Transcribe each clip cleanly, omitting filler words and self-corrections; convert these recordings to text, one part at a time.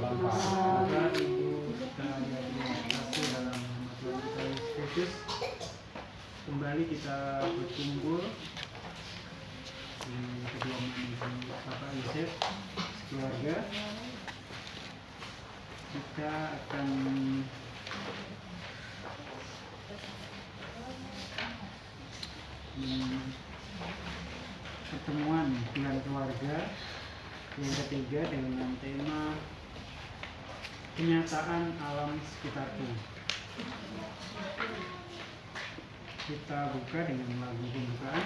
Bapak Ibu kita yang kasih dalam nama Tuhan kita Yesus Kristus, kembali kita berkumpul di kediaman Ibu Bapak Yosef keluarga. Kita akan pertemuan bulan keluarga yang ketiga dengan tema kenyataan alam sekitarku. Kita buka dengan lagu pembukaan.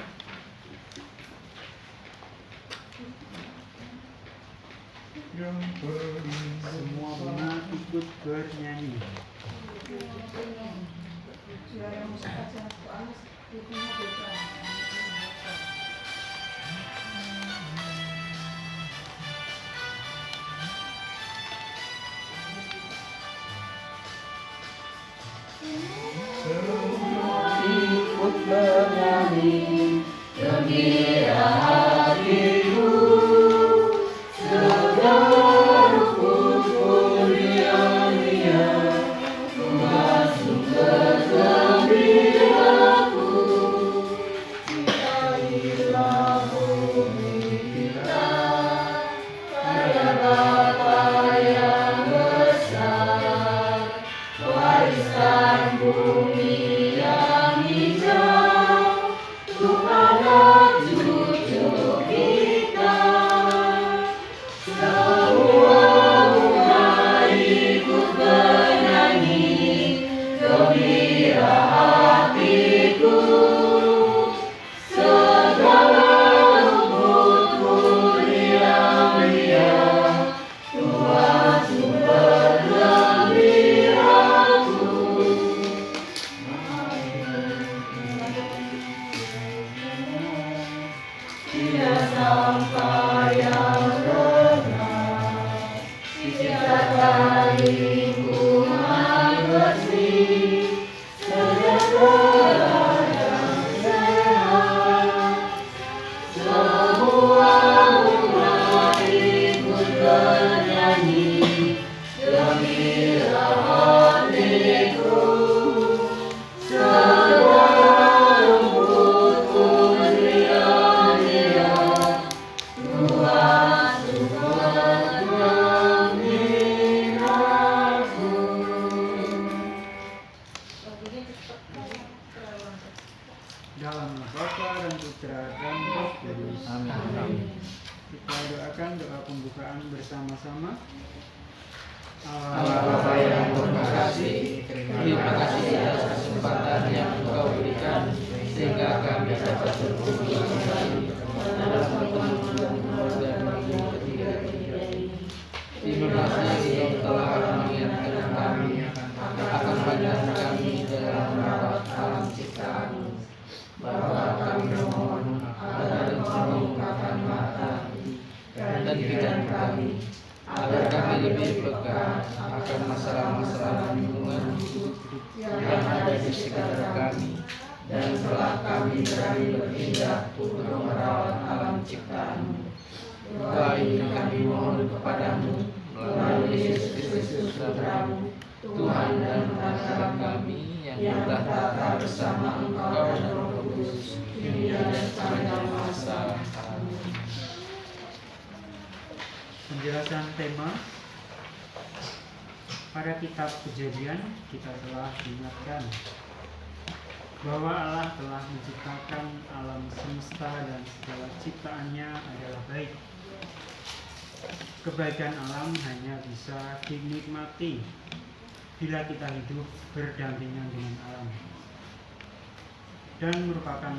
Semua bunga ikut bernyanyi. Ikut bernyanyi, gembira hatiku, segala pukul dia, Tuhan sumber gembiraku. Ciptailah bumi kita, pada Bapa yang besar, warisan bumi yang hijau, untuk anak cucu kita. Semua bunga ikut bernyanyi, gembira hatiku, segala rumput mulia-mulia, Tuhan sumber gembiraku. Tidak sampai yang benar, diciptakan lingkungan bersih, sejahtera dan sehat. Semua bunga ikut bernyanyi, gembira hatiku, segala rumput mulia-mulia, Tuhan sumber gembiraku. Dalam nama Bapa dan Putra dan Roh Kudus. Amin. Kita doakan doa pembukaan bersama-sama. Allah Bapa yang berkasih, terima kasih atas kesempatan yang Engkau berikan sehingga kami dapat berkumpul kembali dalam pertemuan keluarga minggu ketiga ini. Terima kasih Engkau telah mengingatkan kami akan padanan kami dalam merawat alam ciptaan, bahwa kami mohon agar Engkau membukakan mata dan pikiran kami, agar kami lebih peka akan masalah-masalah lingkungan hidup yang ada di sekitar kami, dan telah kami berani bertindak untuk merawat alam ciptaan. Doa ini kami mohon kepadamu melalui Yesus Kristus Putramu, Tuhan dan Pengacara kami yang bertahta bersama Engkau dan Roh Kudus, kini dan sepanjang masa. Amin. Penjelasan tema. Pada kitab Kejadian kita telah diingatkan bahwa Allah telah menciptakan alam semesta dan segala ciptaannya adalah baik. Kebaikan alam hanya bisa dinikmati bila kita hidup berdampingan dengan alam, dan merupakan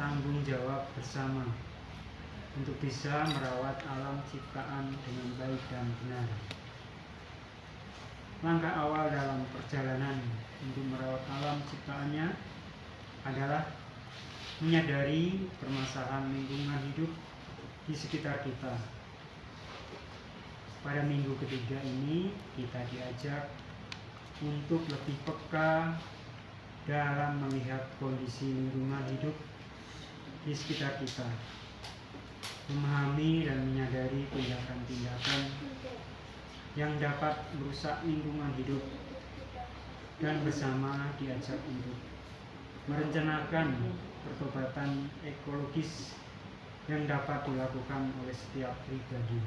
tanggung jawab bersama untuk bisa merawat alam ciptaan dengan baik dan benar. Langkah awal dalam perjalanan untuk merawat alam ciptaannya adalah menyadari permasalahan lingkungan hidup di sekitar kita. Pada minggu ketiga ini kita diajak untuk lebih peka dalam melihat kondisi lingkungan hidup di sekitar kita, memahami dan menyadari tindakan-tindakan yang dapat merusak lingkungan hidup, dan bersama diajak untuk merencanakan pertobatan ekologis yang dapat dilakukan oleh setiap pribadi,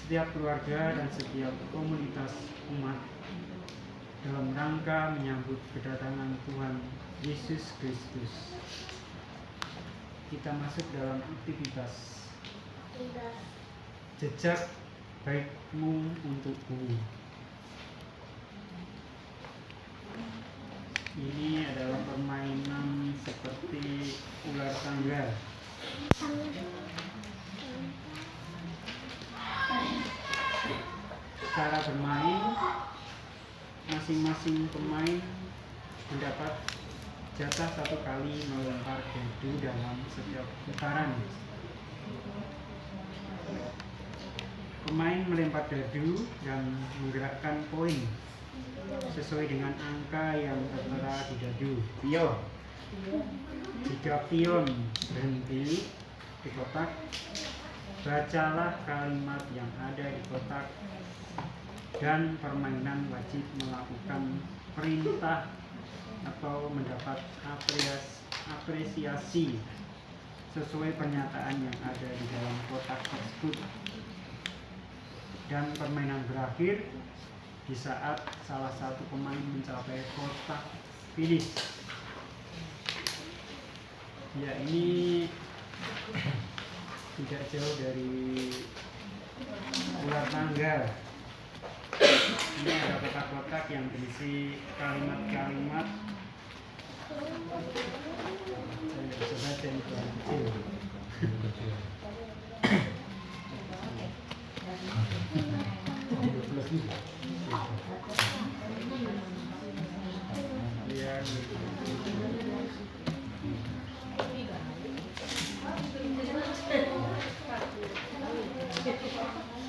setiap keluarga, dan setiap komunitas umat dalam rangka menyambut kedatangan Tuhan Yesus Kristus. Kita masuk dalam aktivitas jejak baikmu untuk bumi. Ini adalah permainan seperti ular tangga. Cara bermain, masing-masing pemain mendapat jatah 1 kali melempar dadu dalam setiap putaran. Pemain melempar dadu dan menggerakkan koin sesuai dengan angka yang tertera di dadu. Jika pion berhenti di kotak, bacalah kalimat yang ada di kotak, dan permainan wajib melakukan perintah atau mendapat apresiasi sesuai pernyataan yang ada di dalam kotak tersebut. Dan permainan berakhir di saat salah satu pemain mencapai kotak finish. Ya, ini tidak jauh dari ular tangga. Ini ada kotak-kotak yang berisi kalimat-kalimat. Saya nggak bisa baca, ini kurang kecil.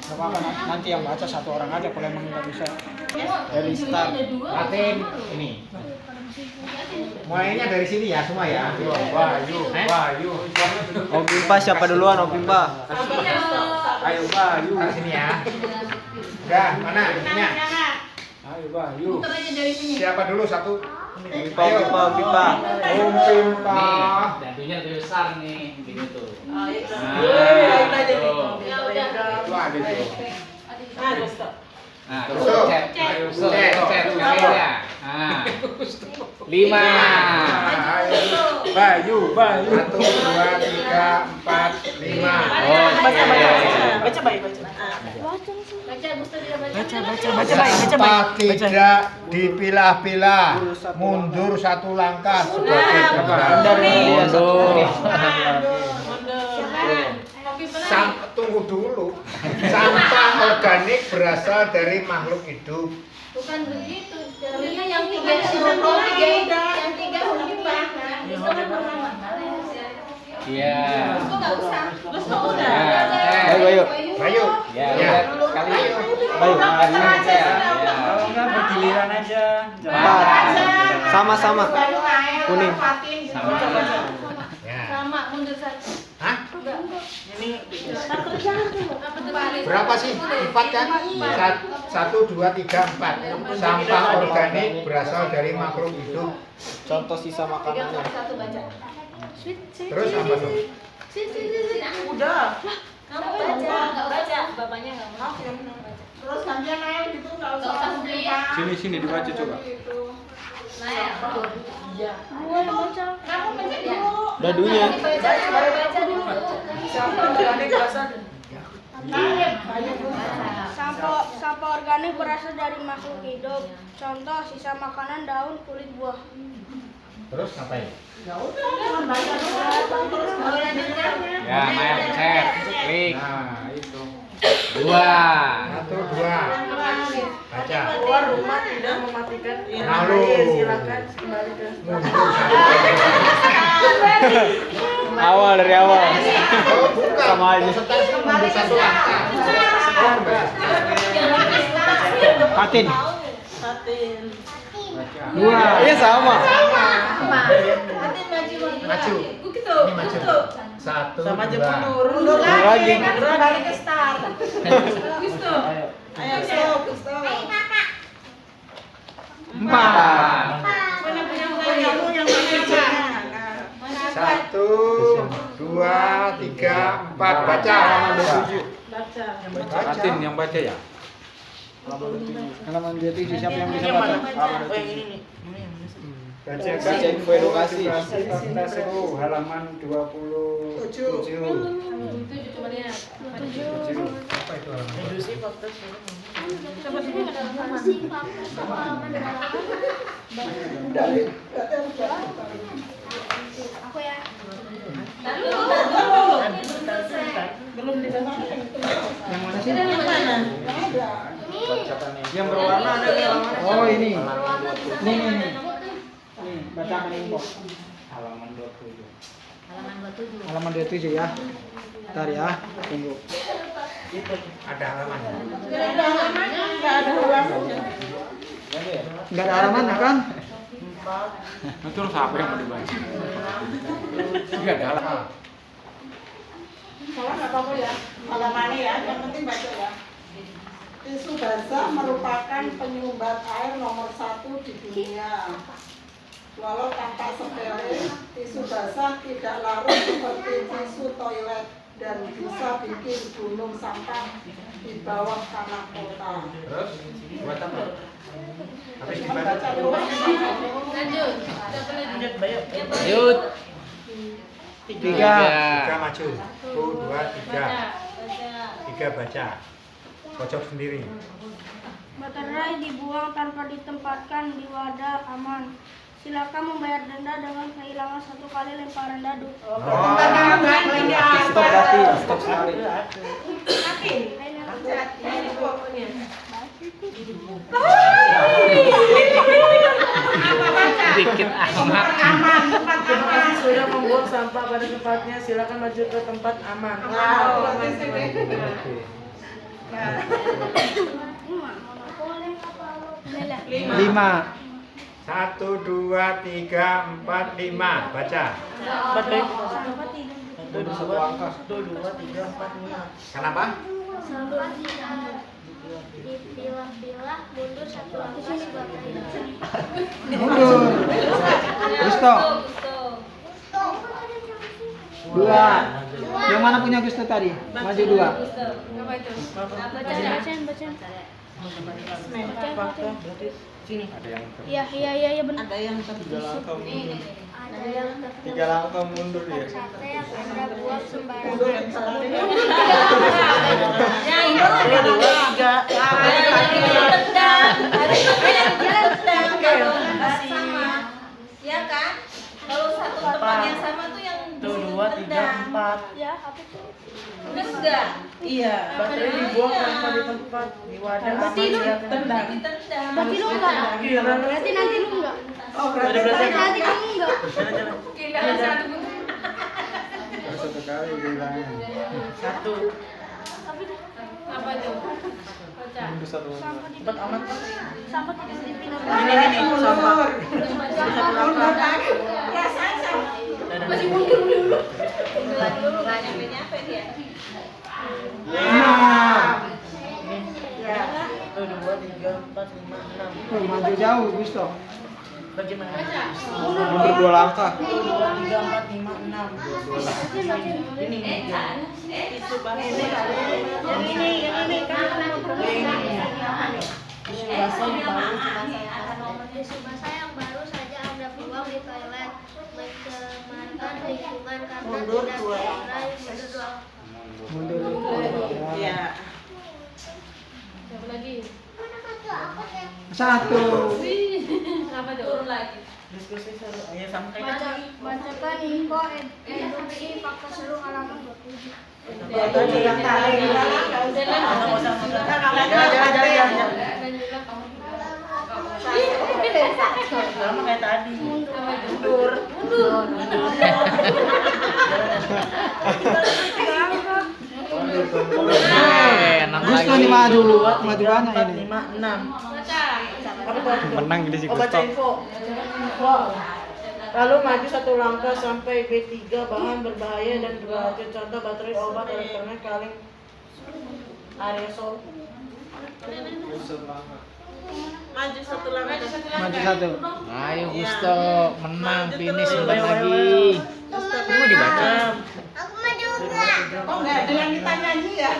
Gak apa-apa, nanti yang baca 1 orang aja kalau emang nggak bisa. Dari start. Ratin, ini. Mulainya dari sini ya semua ya. Bayu. Om Pimpa siapa duluan, Om Pimpa? Ayo Bayu. Dari sini ya. Udah, mana ininya? Ayo Bayu. Siapa dulu satu? Pimpa. Om Pimpa. Nih, dadunya lebih besar nih, gini tuh. Itu ada tuh. Nah, Terus. cek kalinya. Nah, 5. Bayu. 1, 2, 3, 4, 5. Oh, Baca baik. Tanpa tidak dipilah-pilah, mundur 1 langkah sebagai gambaran. Tunggu dulu. Sampah organik berasal dari makhluk hidup. Bukan begitu. Yang tiga itu kan pertama. Iya. Itu nggak usah. Terus kok udah. Bayu. Ya, Ya. kali. Bayu. Kalau enggak bergiliran aja. Sama. Kuning. Ya. Sama mundur satu. Hah? Ini Berapa sih? 4 kan? 1, 2, 3, 4. Sampah organik berasal dari makhluk hidup. Contoh sisa makanannya. Satu baca. Terus apa tuh? Udah. Kamu baca, nggak baca. Bapaknya nggak mau. Terus gantian naik gitu, nggak usah Nggak usah langsung beli. kita. sini dibaca coba. Nah, ya. Kamu pencet Ya. dulu. Dadunya. Baca dulu. Sampah organik berasal dari makhluk hidup. Contoh sisa makanan, daun, kulit buah. Terus ngapain? Ya udah, cuma baca dulu. Terus Mau lanjutkan? Ya, main cek, klik. Nah, itu. 2. 1, 2. Baca. keluar rumah tidak mematikan Lalu. silakan kembali ke Mundur 1. Awal dari awal. Oh, bukan. Sama aja. Setelah itu mundur 1 langkah. Fatin. Fatin. 2. Iya sama. Maju. Begitu. Ini maju. 1, Sama aja 2. mundur lagi. Kembali ke start. Begitu. 4 baca. Baca. Atin yang baca ya. Halaman 27 siapa yang bisa baca? Oh yang ini nih. Baca info edukasi Fakultas Seru halaman 27. Apa itu halaman? Edusi fakta. Aku ya. Belum dibaca. Yang mana sih? Yang mana? Yang berwarna ada yang Oh, ini. Nih. Nih, bacakan info. Halaman 27. Halaman 27 ya. Bentar ya, tunggu. Ada halaman. Enggak ada halamannya. Enggak ada halaman kan? Itu siapa yang mau dibaca? Enggak ada halaman. Salah nggak apa-apa ya. Halamannya ya, yang penting baca ya. Tisu basah merupakan penyumbat air nomor 1 di dunia. Walau tampak sepele, tisu basah tidak larut seperti tisu toilet dan bisa bikin gunung sampah di bawah tanah kota. Terus buat apa? Habis Cuma dibaca. baca doang. Lanjut. Lanjut. 3. 3 maju. 1 2 3. Baca. 3 baca. Pojok sendiri. Baterai dibuang tanpa ditempatkan di wadah aman. Silakan membayar denda dengan kehilangan 1 kali lemparan dadu. Stop berarti, stop sekali. Dikit amat. Terima kasih sudah membuang sampah pada tempatnya. Silakan maju ke tempat aman. Lima. 5. 1 2 3 4 5 baca. Baca. Sampai tiga. Satu angka. 1 2 3 4 5. Kenapa? Dipilah-pilah mundur 1 angka sebab Mundur. Gusto. 2. Yang mana punya Gusto tadi? Maju 2. Apa itu? Bacaan. Fakta berarti sini. Iya benar. Ada yang tertusuk. Ada yang 3 langkah mundur dia. sate yang Anda buang sembarangan. Mundur yang salah. Ya, ini 2 3. sama. Ya kan? Kalau satu tempat yang sama tuh yang Tuh 2 3 4. Ya, apa itu? bener enggak? Iya, baterai dibuang tanpa di tempat di wadah Berarti aman lu dia tendang. Ditendang. Berarti lu enggak? Berarti nanti lu enggak? Oh, Berarti nanti kamu enggak? Kehilangan satu pun. Baru 1 kali kehilangan. 1. Apa itu? Baca. Mundur 1 langkah. Cepat amat. Sampai tidak dipindah. Ini sampah. Masih mundur dulu. Mundur dulu nggak nyampe dia. 5. Ya. 1 2 3 4 5 6. Maju jauh Gusto. Bagaimana? Mundur 2 langkah. 1 2 3 4 5 6. Ini. Tisu basah. Yang ini kan Tisu basah yang baru. tisu basah yang baru saja Anda buang di toilet mencemarkan lingkungan karena Mundur tidak dua. terurai. Mundur 2. Mundur. Iya. Siapa lagi? 1. Apa itu? Turun lagi. Diskusi seru. Ayo sampaikan. Bacakan info eduksi fakta seru halaman 27. Sama kayak tadi. Mundur. Gusto nih maju dulu, maju mana 4 ini? 5 6. Baca. Apa tuh? Menang ini si Oh, baca info. Lalu maju 1 langkah sampai B3 bahan berbahaya dan beracun, contoh baterai, obat, elektronik, kaleng, aerosol. Maju 1 langkah. Maju 1. Ayo Gusto, menang finish sebentar lagi. Ini mau dibaca. Aku maju. Oh enggak ada yang kita nyanyi ya?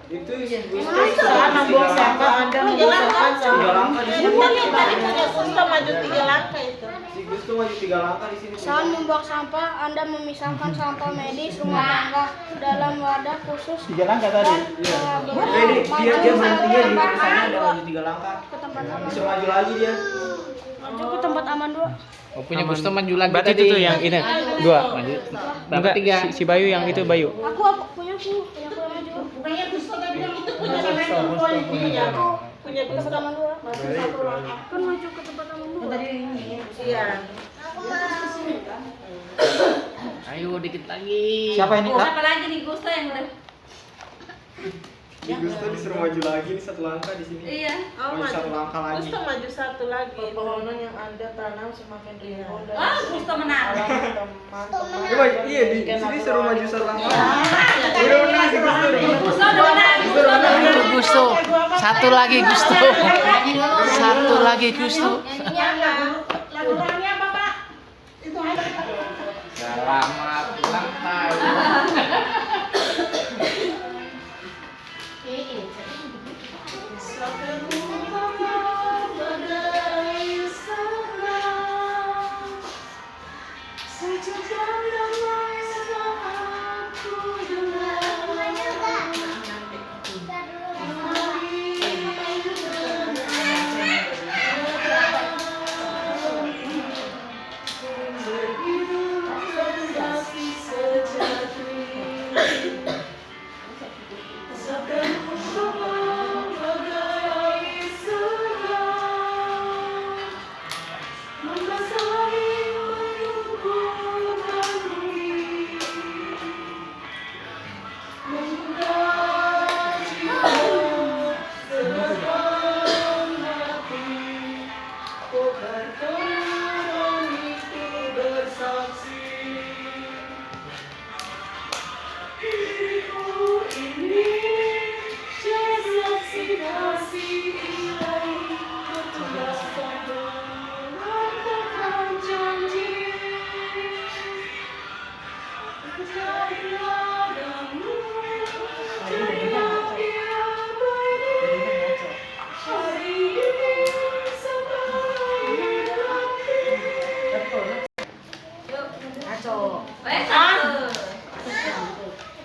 Itu Membuang sampah Anda membuang sampah tiga langkah di sini. Tadi punya Gusto maju 3 langkah itu. Si Gusto maju 3 langkah di sini. Saat membuang sampah, Anda memisahkan sampah medis rumah tangga dalam wadah khusus 3 langkah tadi. dan Dia berhentinya di sana ada maju 3 langkah. ke tempat aman. Bisa maju lagi dia. Maju ke tempat aman 2. Oh, punya Gusto maju lagi Berarti tadi. itu tuh yang ini 2. Maju. Berapa Enggak, tiga? si Bayu yang itu Bayu. Aku punya yang maju. Bukannya Gusto tadi yang itu punya punya Gusto Aman 2. masih 1 langkah. Kan maju ke tempat aman 2. Iya. Ayo dikit lagi. Siapa ini? Kak? Siapa lagi nih Gusto yang udah? Si Gusto disuruh maju lagi nih 1 langkah di sini. Iya. Maju 1 langkah lagi. Gusto maju 1 lagi. Pepohonan yang Anda tanam semakin rimbun dan Oh, Gusto menang. teman-teman. Iya di sini suruh maju 1 langkah. Udah menang si Gusto. Gusto udah menang. Gusto udah menang. Ayo Gusto. Satu lagi Gusto. Satu lagi Gusto. Lagunya apa Pak? Itu aja. Selamat ulang tahun.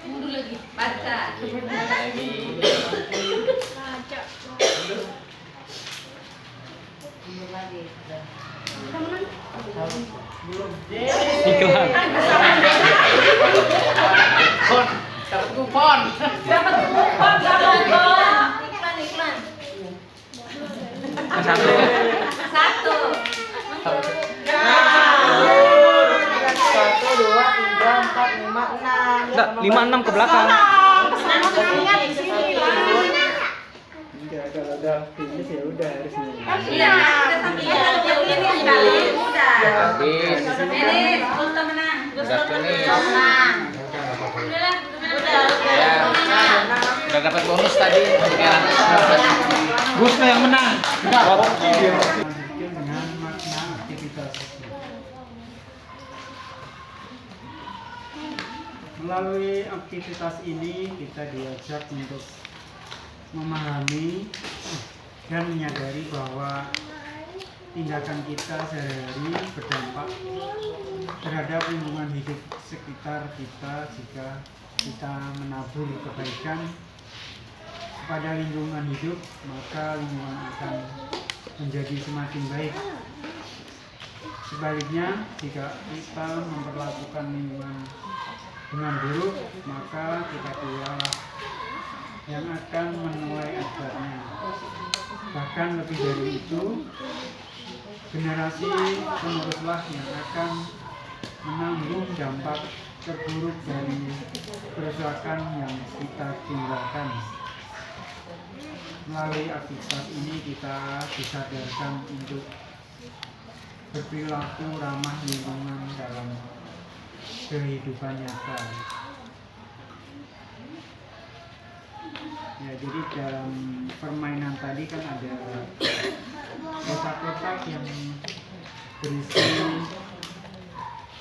Mundur lagi. Baca. Iklan. Kupon. Dapat kupon. Dapat kupon, dapat kupon. Iklan. Satu. Satu. 1, 2, 3, 4, 5, 6. Enggak, 5 6 ke belakang. Kesana kesini di sini lah. Enggak, kalau udah finish ya udah harusnya. Iya, kita sampingnya yang ini sekali. Udah. Habis. Ini Gusto menang. Udah finish. Menang. Ya. Udah dapat bonus tadi. Ya. Gusto yang menang. Lanjutkan dengan makna aktivitas. Melalui aktivitas ini kita diajak untuk memahami dan menyadari bahwa tindakan kita sehari berdampak terhadap lingkungan hidup sekitar kita. Jika kita menabur kebaikan kepada lingkungan hidup, maka lingkungan akan menjadi semakin baik. Sebaliknya, jika kita memperlakukan lingkungan dengan buruk, maka kita pula yang akan menuai akibatnya. Bahkan lebih dari itu, generasi peneruslah yang akan menanggung dampak terburuk dari kerusakan yang kita tinggalkan. Melalui aktivitas ini kita disadarkan untuk berperilaku ramah lingkungan dalam kehidupan nyata. Ya, jadi dalam permainan tadi kan ada kotak-kotak yang berisi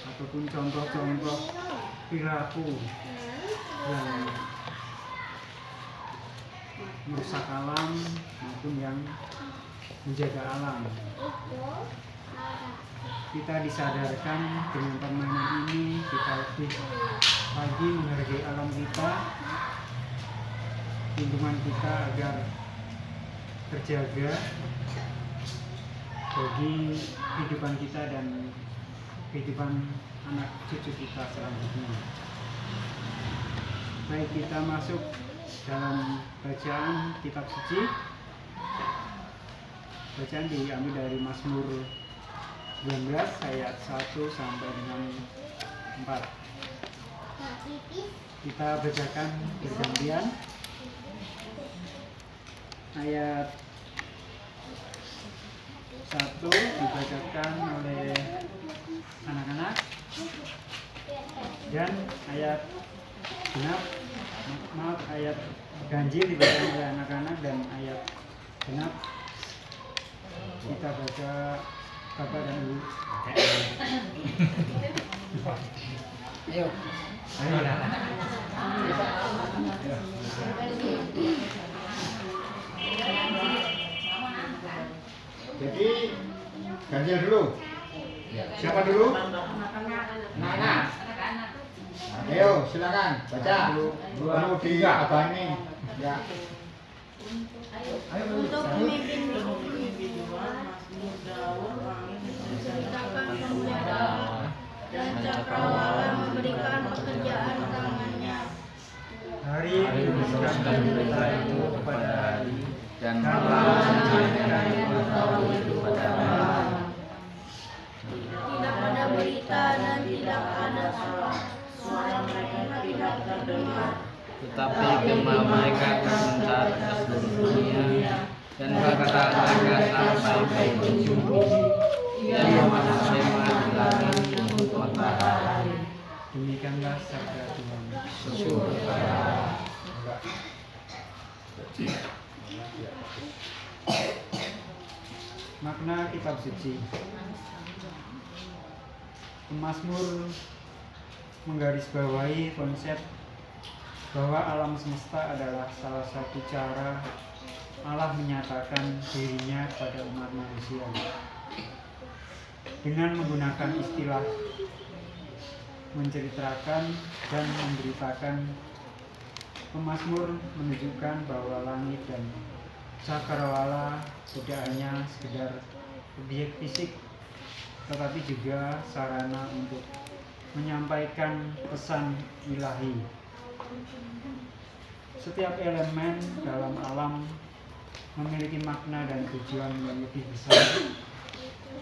ataupun contoh-contoh perilaku yang merusak alam maupun yang menjaga alam. Kita disadarkan dengan permainan ini kita lebih lagi menghargai alam kita, lingkungan kita agar terjaga bagi kehidupan kita dan kehidupan anak cucu kita selanjutnya. Baik, kita masuk dalam bacaan kitab suci. Bacaan diambil dari Mazmur 19 ayat 1 sampai dengan 4. Kita bacakan bergantian. Ayat 1 dibacakan oleh anak-anak, dan ayat genap, ayat ganjil dibacakan oleh anak-anak, dan ayat genap kita baca Bapak dan Ibu. Ayo. Jadi ganjil dulu. Siapa dulu? Anak-anak. Ayo, silakan baca. Dulu diabani. Ya. Untuk pemimpin menciptakan pemuda dan cakrawala memberikan pekerjaan tangannya. Hari meneruskan berita itu kepada hari, Dan malam menyampaikan pengetahuan itu pada malam. Tidak ada berita dan tidak ada suara mereka tidak terdengar. tetapi gema mereka terpencar ke seluruh dunia, dan kata mereka sampai ke ujung bumi. Ia bersemak di langit untuk matahari. Demikianlah sabda Tuhan. Syukur kepada Allah. Makna kitab suci. Mazmur menggarisbawahi konsep bahwa alam semesta adalah salah satu cara Allah menyatakan dirinya kepada umat manusia. Dengan menggunakan istilah menceritakan dan memberitakan, pemazmur menunjukkan bahwa langit dan cakrawala tidak hanya sekedar objek fisik, tetapi juga sarana untuk menyampaikan pesan ilahi. Setiap elemen dalam alam memiliki makna dan tujuan yang lebih besar,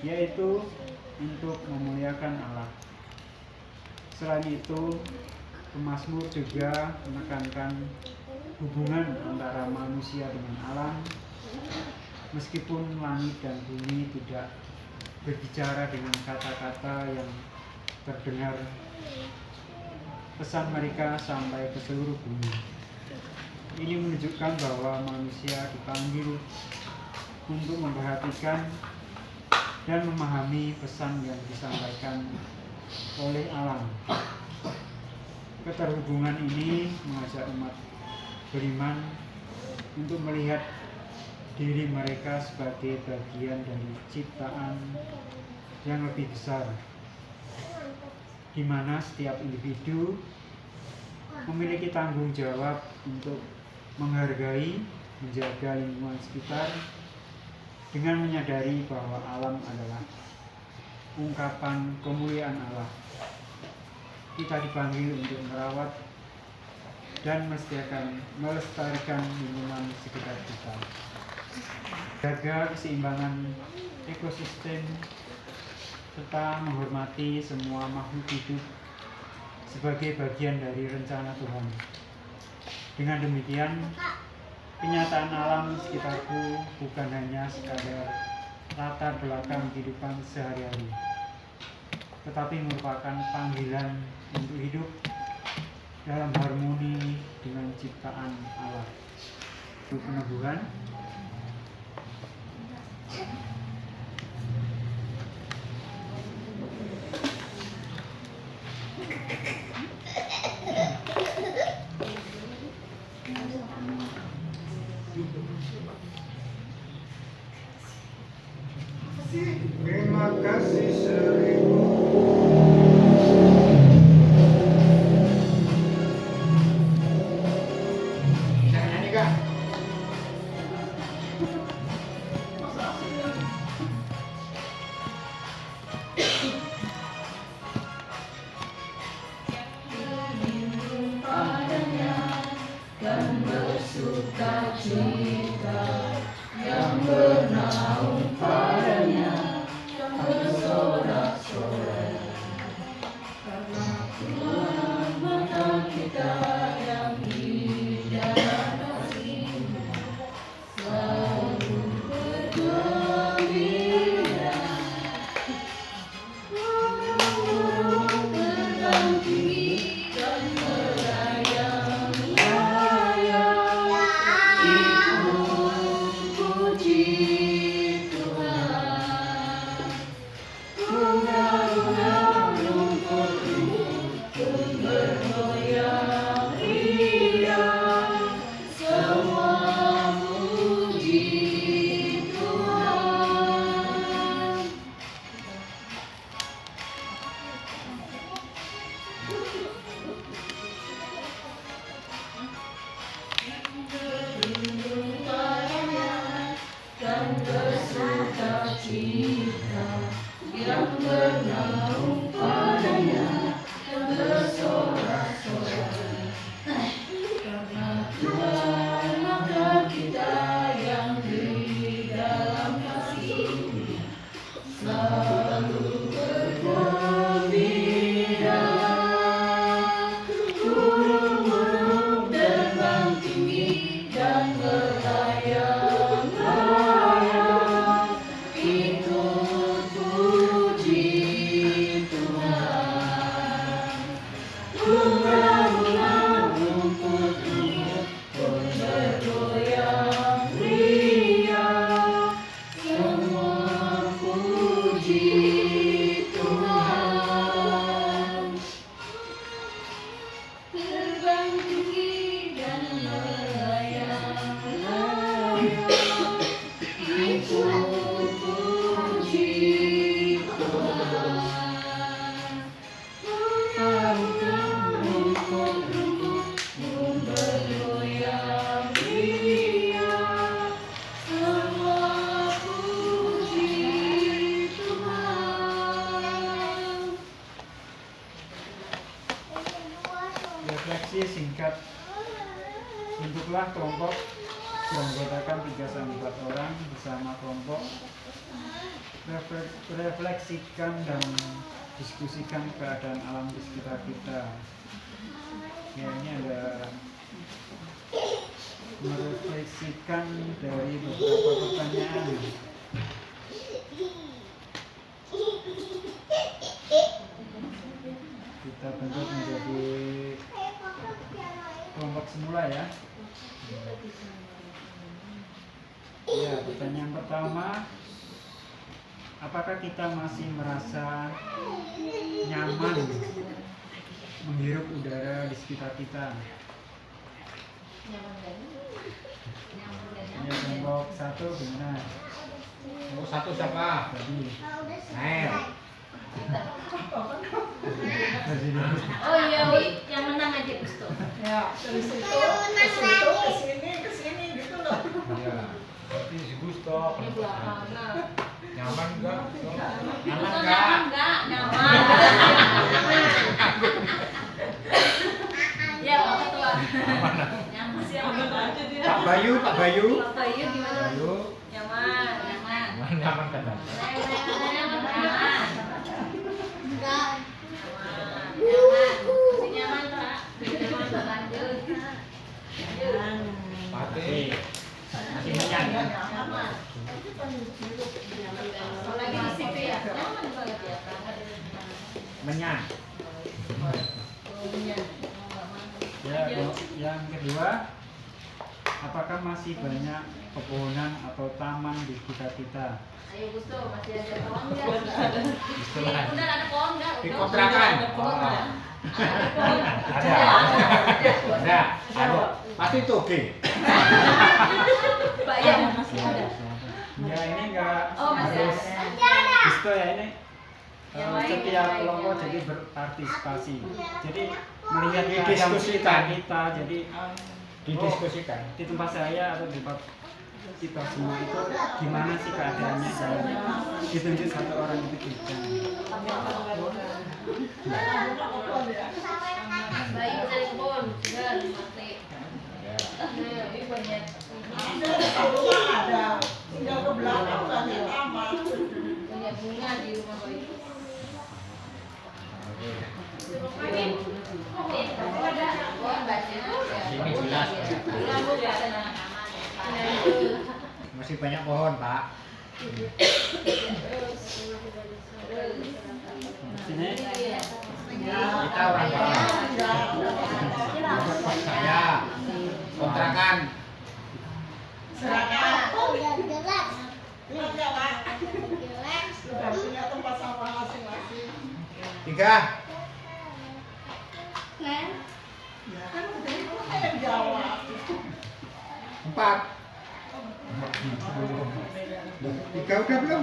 yaitu untuk memuliakan Allah. Selain itu, pemazmur juga menekankan hubungan antara manusia dengan alam. Meskipun langit dan bumi tidak berbicara dengan kata-kata yang terdengar, pesan mereka sampai ke seluruh bumi. Ini menunjukkan bahwa manusia dipanggil untuk memperhatikan dan memahami pesan yang disampaikan oleh alam. Keterhubungan ini mengajak umat beriman untuk melihat diri mereka sebagai bagian dari ciptaan yang lebih besar, di mana setiap individu memiliki tanggung jawab untuk menghargai, menjaga lingkungan sekitar dengan menyadari bahwa alam adalah ungkapan kemuliaan Allah. Kita dipanggil untuk merawat dan melestarikan lingkungan sekitar kita, jaga keseimbangan ekosistem, serta menghormati semua makhluk hidup sebagai bagian dari rencana Tuhan. Dengan demikian, kenyataan alam sekitarku bukan hanya sekadar latar belakang kehidupan sehari-hari, tetapi merupakan panggilan untuk hidup dalam harmoni dengan ciptaan Allah. Untuk peneguhan, Terima kasih seribu. Bisa nyanyi Kak? Refleksi singkat. Bentuklah kelompok beranggotakan 3-4 orang bersama kelompok. Refleksikan dan diskusikan keadaan alam di sekitar kita. Ya, ini ada merefleksikan dari beberapa pertanyaan. Kita bentuk menjadi kelompok semula ya. Ya, pertanyaan pertama, apakah kita masih merasa nyaman menghirup udara di sekitar kita? Ya, kelompok 1 gimana? Kelompok 1 siapa? Tadi. Nael. Oh iya, Wi, yang menang aja Gusto. Ya, dari situ ke sini gitu loh. Iya. Berarti si Gusto. Ini belakangan. Nyaman enggak? Nyaman enggak? Nyaman. Ya, Pak Ketua. Nyaman. Siapa aja dia. Pak Bayu. Pak Bayu gimana? Bayu. Nyaman. Nyaman kata. Nyaman. Enggak. Nyaman. Masih nyaman, Pak. Nyaman, lanjut. Pati. Masih nyaman. Nyaman. Apalagi di situ ya. Nyaman banget ya. Menyan. Ya, yang kedua, apakah masih banyak pepohonan atau taman di sekitar kita? Ayo Gusto, masih ada pohon nggak? Benar ada pohon nggak? Di kontrakan. Ada. Pasti toge. Pak Ya ini enggak Oh, masih harus ada. Gusto ya ini. Setiap kelompok jadi berpartisipasi. Jadi melihat Didiskusikan. kita jadi Didiskusikan. di tempat saya atau di tempat kita semua itu gimana sih keadaannya, dan ditunjuk satu orang itu kita. Bayi dari kebun, sudah mati. Ini banyak. Rumah ada, tinggal ke belakang banyak taman. Banyak bunga di rumah bayi. Ini jelas. Masih banyak pohon, Pak. Sini Kita orang saya kontrakan. Silakan. Sudah punya tempat sampah masing-masing. 3. Ya kan udah itu yang jawab. 4. 3 udah belum?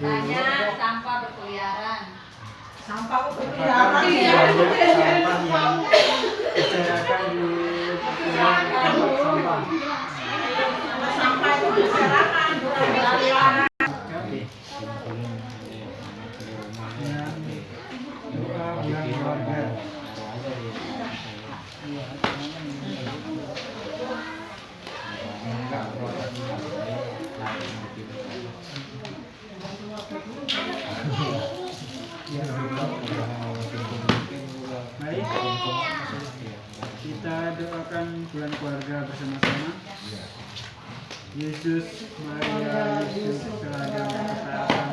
Banyak sampah berkeliaran. Sampah sampah berkeliaran. yang berserakan di tempat sampah. Sampah itu berserakan, bukan berkeliaran. Oke. Doa bulan keluarga. Mari kita doakan bulan keluarga bersama-sama. Yesus, Maria, Yesus, teladan ketaatan,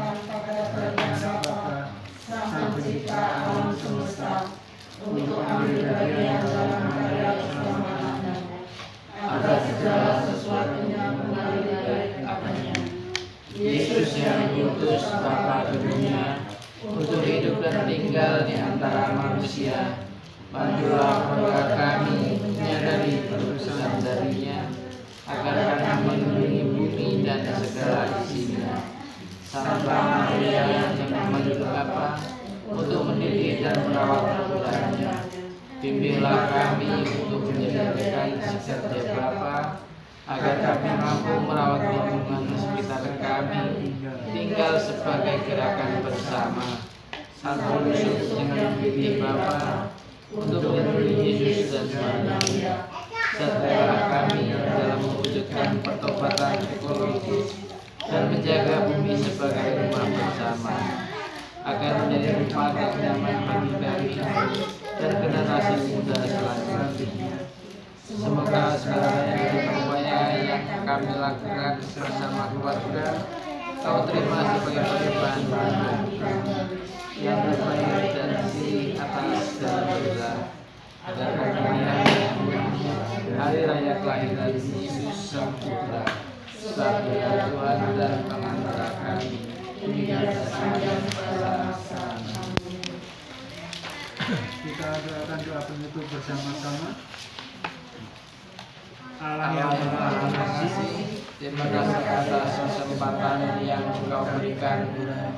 anak Bapa, Sang Pencipta alam semesta, untuk kemuliaan dalam Maria selama-lamanya. Ada segala sesuatunya mengalir dari kapannya. Yesus yang diutus Bapa ke dunia untuk hidup dan tinggal di antara manusia, bantulah keluarga kami menyadari perutusan darinya, agar kami melindungi bumi dan segala isinya. Santa Maria yang memanggil Bapa untuk mendidik dan merawat putrannya, bimbinglah kami untuk menyediakan sekerja Bapa, agar kami mampu merawat lingkungan sekitar kami, tinggal sebagai gerakan bersama. Satu Yusuf dengan pilih Bapa untuk melindungi Yesus dan Maria. Sertalah kami dalam mewujudkan pertobatan ekologis dan menjaga bumi sebagai rumah bersama, agar menjadi tempat yang nyaman bagi kami dan generasi muda selanjutnya. Semoga segala upaya yang kami lakukan bersama keluarga Kau terima sebagai persembahan yang terbaik dari atas segala dosa, agar kami hari raya kelahiran Yesus Sang Putra, sebagai Tuhan dan pengantara kami, Kita doakan doa penutup bersama-sama. Allah yang Maha Pengasih, terima kasih atas kesempatan yang Engkau berikan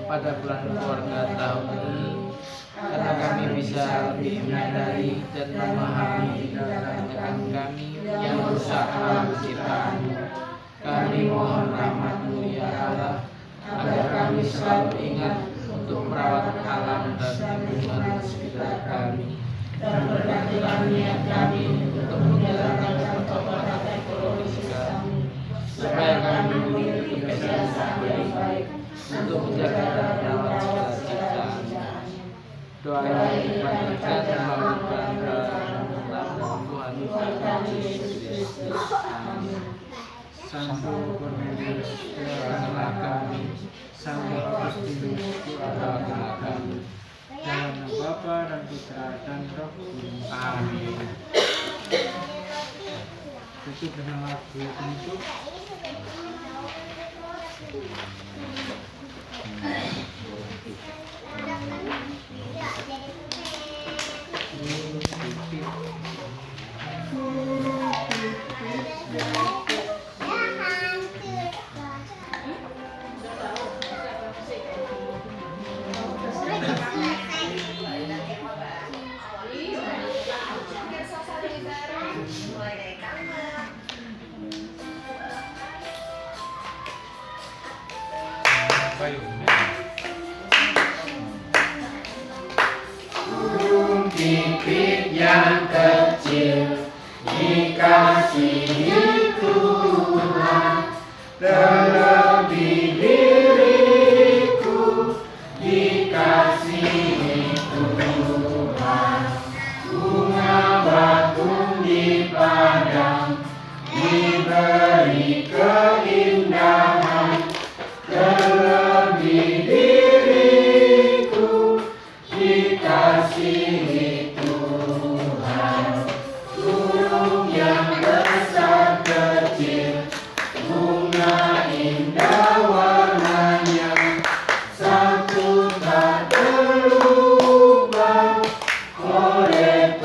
pada bulan keluarga tahun ini, karena kami bisa lebih menyadari dan memahami kebanyakan kami yang rusak alam ciptaan-Mu. Kami mohon rahmat-Mu ya Allah, agar kami selalu ingat untuk merawat alam dan lingkungan sekitar kami, dan berkatilah niat kami untuk menjalankan pertobatan ekologis kami, supaya kami memiliki kebiasaan yang baik untuk menjaga dan merawat segala ciptaan. Doa yang dipanjatkan melalui perantara Tuhan Yesus Kristus. Amin. Santo Cornelius, Doakanlah kami, Santo Agustinus, doakanlah kami. dalam nama Bapa dan Putra dan Roh Kudus. Amin. Tutup dengan lagu penutup. Burung pipit yang kecil dikasihi Tuhan, terlebih diriku dikasihi Tuhan. Bunga batu di padang diberi keindahan, terlebih diriku dikasihi Tuhan. Burung yang besar kecil, bunga indah warnanya, satu tak terubah oleh